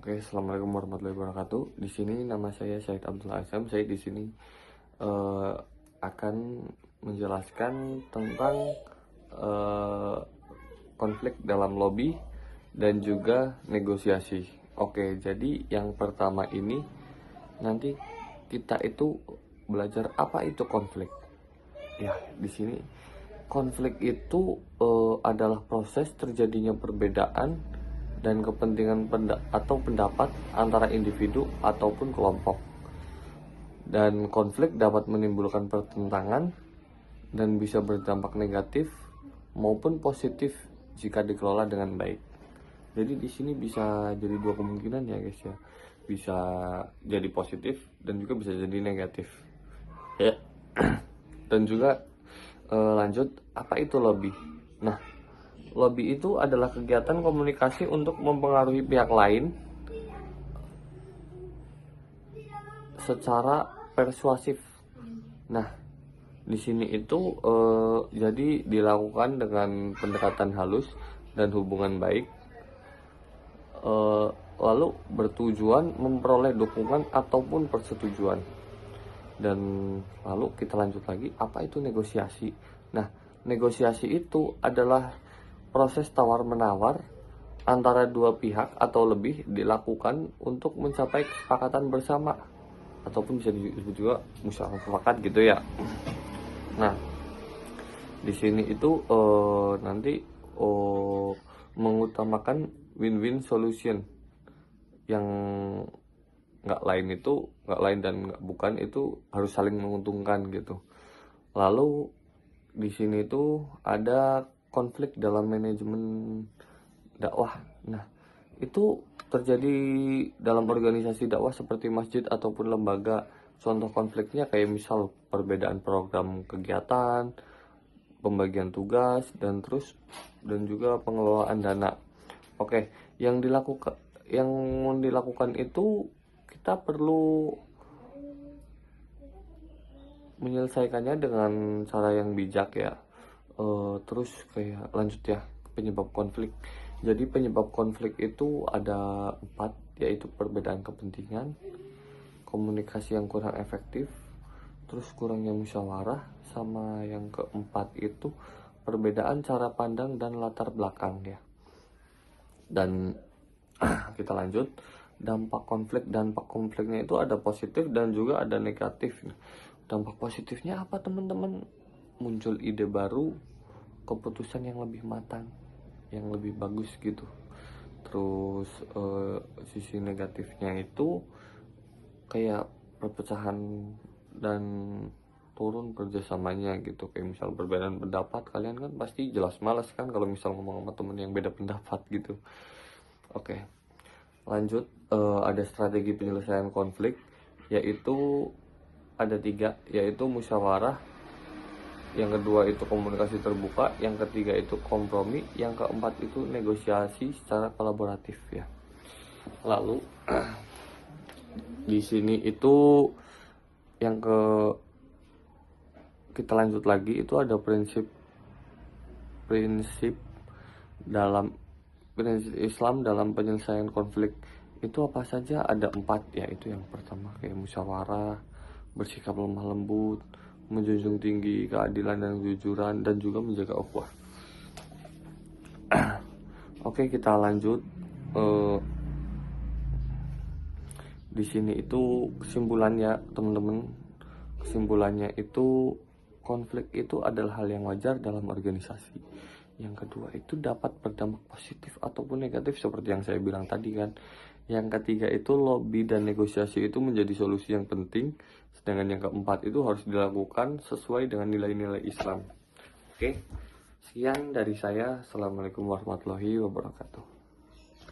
Oke, assalamualaikum warahmatullahi wabarakatuh. Di sini nama saya Syahid Abdullah Azam. Saya di sini akan menjelaskan tentang eh, konflik dalam lobby dan juga negosiasi. Oke, jadi yang pertama ini nanti kita itu belajar apa itu konflik. Ya, di sini konflik itu adalah proses terjadinya perbedaan dan kepentingan atau pendapat antara individu ataupun kelompok. Dan konflik dapat menimbulkan pertentangan dan bisa berdampak negatif maupun positif jika dikelola dengan baik. Jadi di sini bisa jadi dua kemungkinan ya guys ya. Bisa jadi positif dan juga bisa jadi negatif. Ya. Dan juga lanjut, apa itu lobby? Nah, lobby itu adalah kegiatan komunikasi untuk mempengaruhi pihak lain secara persuasif. Nah, di sini itu jadi dilakukan dengan pendekatan halus dan hubungan baik, lalu bertujuan memperoleh dukungan ataupun persetujuan. Dan lalu kita lanjut lagi, apa itu negosiasi? Nah, negosiasi itu adalah proses tawar-menawar antara dua pihak atau lebih dilakukan untuk mencapai kesepakatan bersama, ataupun bisa disebut juga musyawarah mufakat gitu ya. Nah, di sini itu nanti mengutamakan win-win solution, yang nggak lain dan nggak bukan itu harus saling menguntungkan gitu. Lalu di sini itu ada konflik dalam manajemen dakwah. Nah, itu terjadi dalam organisasi dakwah seperti masjid ataupun lembaga. Contoh konfliknya kayak misal perbedaan program kegiatan, pembagian tugas, dan juga pengelolaan dana. Oke, yang dilakukan itu kita perlu menyelesaikannya dengan cara yang bijak ya. Terus kayak lanjut ya, penyebab konflik. Jadi penyebab konflik itu ada 4, yaitu perbedaan kepentingan, komunikasi yang kurang efektif, terus kurangnya musyawarah, sama yang keempat itu perbedaan cara pandang dan latar belakang ya. Dan kita lanjut, dampak konfliknya itu ada positif dan juga ada negatif. Dampak positifnya apa teman-teman? Muncul ide baru, keputusan yang lebih matang, yang lebih bagus gitu. Terus sisi negatifnya itu kayak perpecahan dan turun kerjasamanya gitu. Kayak misal perbedaan pendapat, kalian kan pasti jelas malas kan kalau misal ngomong sama temen yang beda pendapat gitu. Oke, lanjut, ada strategi penyelesaian konflik, yaitu ada 3, yaitu musyawarah, yang kedua itu komunikasi terbuka, yang ketiga itu kompromi, yang keempat itu negosiasi secara kolaboratif ya. Lalu di sini itu kita lanjut lagi, itu ada prinsip Islam dalam penyelesaian konflik. Itu apa saja? Ada 4, yaitu yang pertama kayak musyawarah, bersikap lemah lembut, menjunjung tinggi keadilan dan kejujuran, dan juga menjaga ukhuwah. Oke, kita lanjut. Di sini itu kesimpulannya teman-teman. Kesimpulannya itu konflik itu adalah hal yang wajar dalam organisasi. Yang kedua itu dapat berdampak positif ataupun negatif seperti yang saya bilang tadi kan. Yang ketiga itu lobby dan negosiasi itu menjadi solusi yang penting. Sedangkan yang keempat itu harus dilakukan sesuai dengan nilai-nilai Islam. Oke, sekian dari saya. Assalamualaikum warahmatullahi wabarakatuh.